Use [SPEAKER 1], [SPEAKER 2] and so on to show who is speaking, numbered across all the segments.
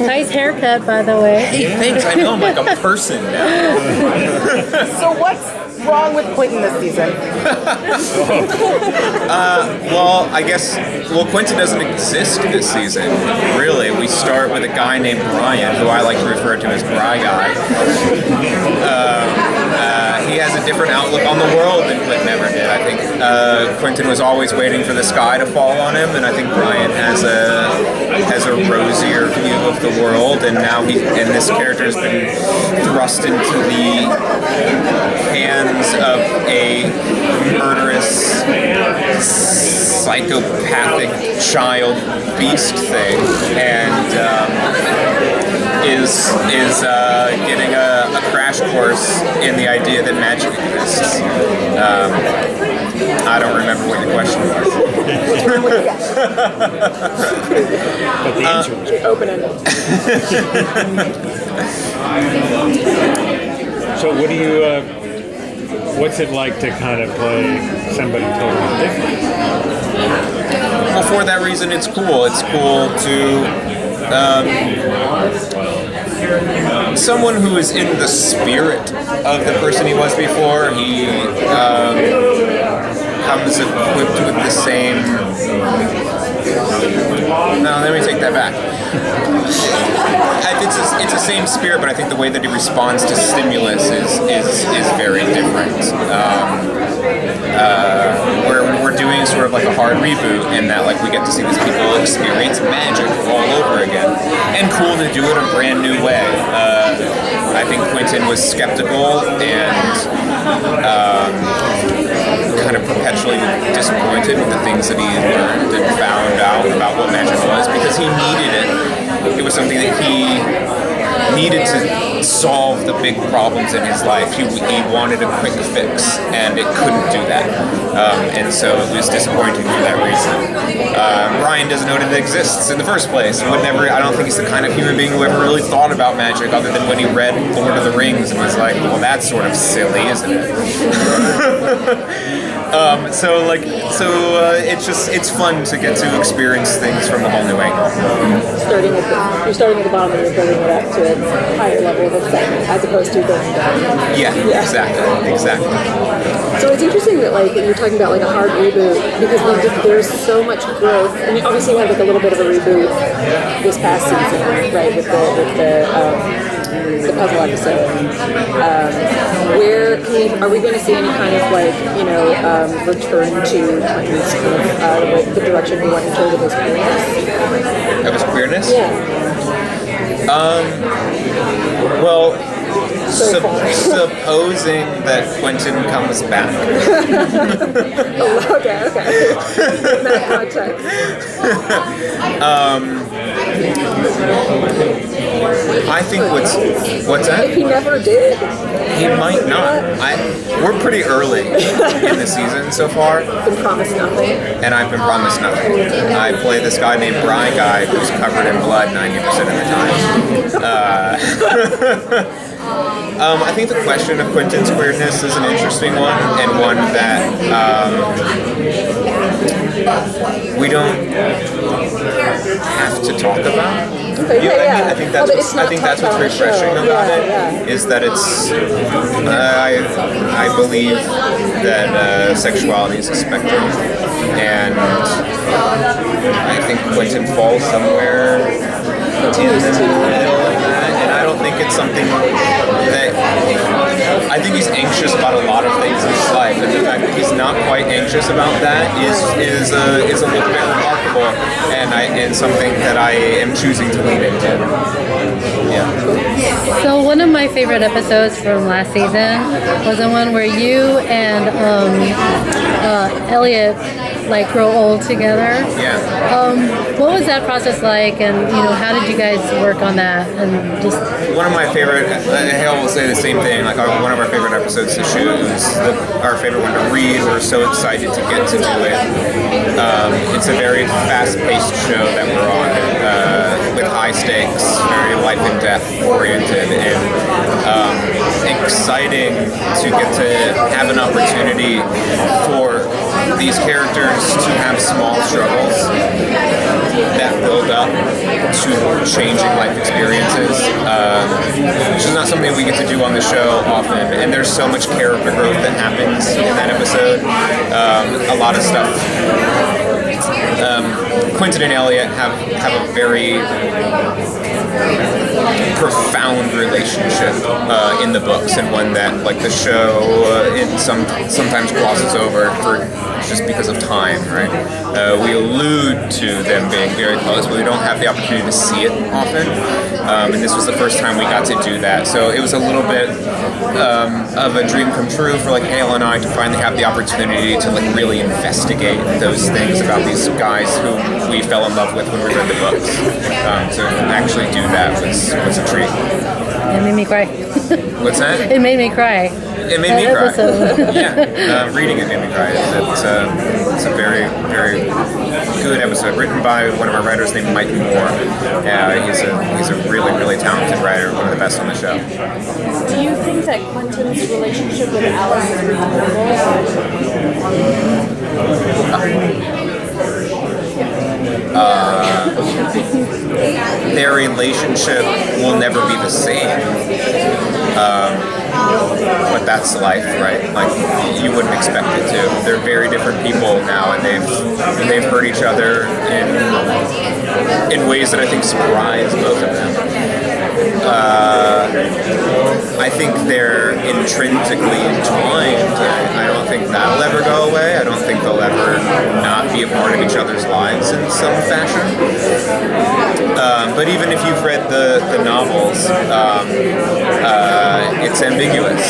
[SPEAKER 1] Nice haircut, by the way.
[SPEAKER 2] Hey, thanks. I know I'm like a person now.
[SPEAKER 3] So what's wrong with Quentin this season?
[SPEAKER 2] Well, I guess, Quentin doesn't exist this season, really. We start with a guy named Brian, who I like to refer to as Bry Guy. He has a different outlook on the world than Quentin ever did. I think Quentin was always waiting for the sky to fall on him, and I think Brian has a rosier view of the world, and now this character has been thrust into the hands of a murderous, psychopathic child beast thing, and is getting a crash course in the idea that magic exists. I don't remember what your question was.
[SPEAKER 4] But the answer was
[SPEAKER 3] Open-ended.
[SPEAKER 4] So what do you, what's it like to kind of play somebody totally different?
[SPEAKER 2] Well, for that reason, it's cool. It's cool to someone who is in the spirit of the person he was before. He comes equipped with the same. No, let me take that back. It's the same spirit, but I think the way that he responds to stimulus is very different. We're doing sort of like a hard reboot in that like we get to see these people experience magic all over again, and cool to do it a brand new way. I think Quentin was skeptical and kind of perpetually disappointed with the things that he had learned and found out about what magic was, because he needed it. It was something that he needed to solve the big problems in his life. He wanted a quick fix, and it couldn't do that. And so it was disappointing for that reason. Ryan doesn't know that it exists in the first place. I don't think he's the kind of human being who ever really thought about magic other than when he read Lord of the Rings and was like, well, that's sort of silly, isn't it? It's fun to get to experience things from a whole new angle.
[SPEAKER 3] You're starting at the bottom and you're building it up to a higher level of excitement as opposed to going down.
[SPEAKER 2] Yeah. Exactly.
[SPEAKER 3] So it's interesting that like you're talking about like a hard reboot because there's so much growth. I mean, obviously we had like a little bit of a reboot this past season, right? With the puzzle episode. Are we going to see any kind of like return to Quentin's kind of the direction we went in terms of his queerness?
[SPEAKER 2] Of his queerness?
[SPEAKER 3] Yeah.
[SPEAKER 2] Well, supposing that Quentin comes back.
[SPEAKER 3] Okay. In that context.
[SPEAKER 2] I think what's that?
[SPEAKER 3] If he never did,
[SPEAKER 2] he might not. We're pretty early in the season so far.
[SPEAKER 3] Been promised nothing.
[SPEAKER 2] And I've been promised nothing. I play this guy named Bry Guy who's covered in blood 90% of the time. I think the question of Quentin's queerness is an interesting one, and one that we don't have to talk about.
[SPEAKER 3] Yeah.
[SPEAKER 2] I think that's what's refreshing about it. Is that it's. I believe that sexuality is a spectrum, and I think Quentin falls somewhere in the middle of that, and I don't think it's something that. I think he's anxious about a lot of things in his life, and the fact that he's not quite anxious about that is a little bit remarkable, and something that I am choosing to lean into. Yeah.
[SPEAKER 1] So one of my favorite episodes from last season was the one where you and Elliot like grow old together.
[SPEAKER 2] Yeah.
[SPEAKER 1] What was that process like, and how did you guys work on that? And just
[SPEAKER 2] one of my favorite. Hale will say the same thing. Like one of our favorite episodes to shoot is our favorite one to read. We're so excited to get to do it. It's a very fast-paced show that we're on, with high stakes, very life and death oriented, and exciting to get to have an opportunity for these characters to have small struggles that build up to changing life experiences, which is not something we get to do on the show often. And there's so much character growth that happens in that episode. A lot of stuff. Quentin and Elliot have a very profound relationship in the books, and one that like the show sometimes glosses over for just because of time, right? We allude to them being very close, but we don't have the opportunity to see it often. And this was the first time we got to do that, so it was a little bit of a dream come true for like Hale and I to finally have the opportunity to like really investigate those things about these guys who we fell in love with when we read the books. To actually do that was a treat.
[SPEAKER 1] It made me cry.
[SPEAKER 2] What's that?
[SPEAKER 1] It made me cry.
[SPEAKER 2] It made me cry. Yeah, reading it made me cry. It's a very, very good episode, written by one of our writers named Mike Moore. He's a really, really talented writer, one of the best on the show.
[SPEAKER 3] Do you think that Quentin's relationship with Alice is
[SPEAKER 2] their relationship will never be the same. But that's life, right? Like, you wouldn't expect it to. They're very different people now, and they've hurt each other in ways that I think surprise both of them. I think they're intrinsically entwined. I don't think that'll ever go away. I don't think they'll ever not be a part of each other's lives in some fashion. But even if you've read the novels, it's ambiguous.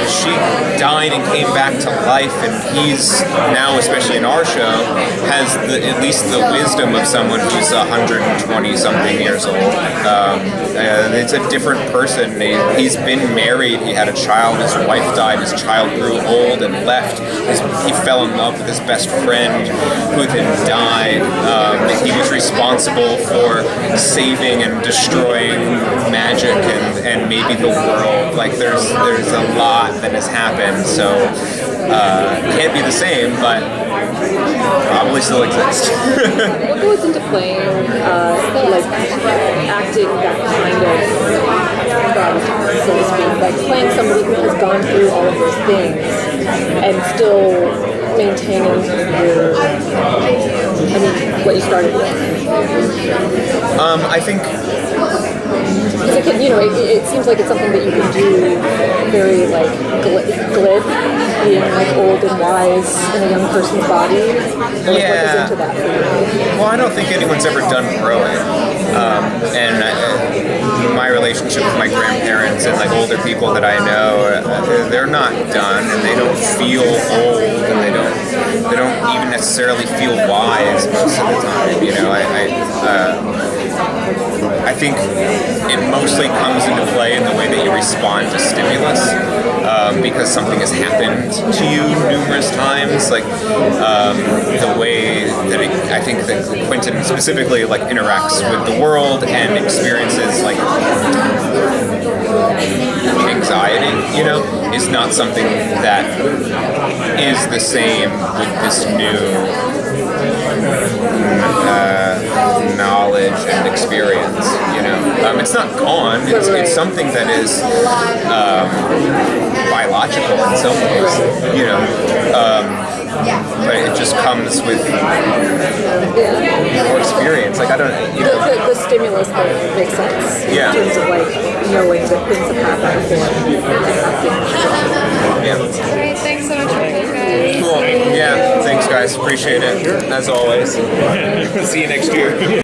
[SPEAKER 2] She died and came back to life, and he's now, especially in our show, has at least the wisdom of someone who's 120-something years old. It's a different person. He's been married, he had a child, his wife died, his child grew old and left. He fell in love with his best friend, who then died. He was responsible for saving and destroying magic and maybe the world. Like, there's a lot that has happened, so can't be the same, but probably still exists.
[SPEAKER 3] What goes into playing, like acting that kind of gravitas, so to speak? Like playing somebody who has gone through all of those things and still maintaining what you started with?
[SPEAKER 2] I think...
[SPEAKER 3] Because it seems like it's something that you can do very like glib, being like old and wise in a young person's body. What goes into that for you?
[SPEAKER 2] Well, I don't think anyone's ever done growing. And my relationship with my grandparents and like older people that I know, they're not done, and they don't feel old, and they don't even necessarily feel wise most of the time. I think it mostly comes into play in the way that you respond to stimulus, because something has happened to you numerous times. Like the way that I think that Quentin specifically like interacts with the world and experiences like anxiety, is not something that is the same with this new knowledge and experience. It's not gone. It's something that is biological in some ways. But it just comes with more experience. Like, I don't,
[SPEAKER 3] the stimulus thing makes sense.
[SPEAKER 2] Yeah.
[SPEAKER 3] In terms of like knowing that things have happened before.
[SPEAKER 2] Yeah.
[SPEAKER 5] Great, thanks so much for this, guys.
[SPEAKER 2] Cool. Yeah. Thanks, guys. Appreciate it. As always. See you next year.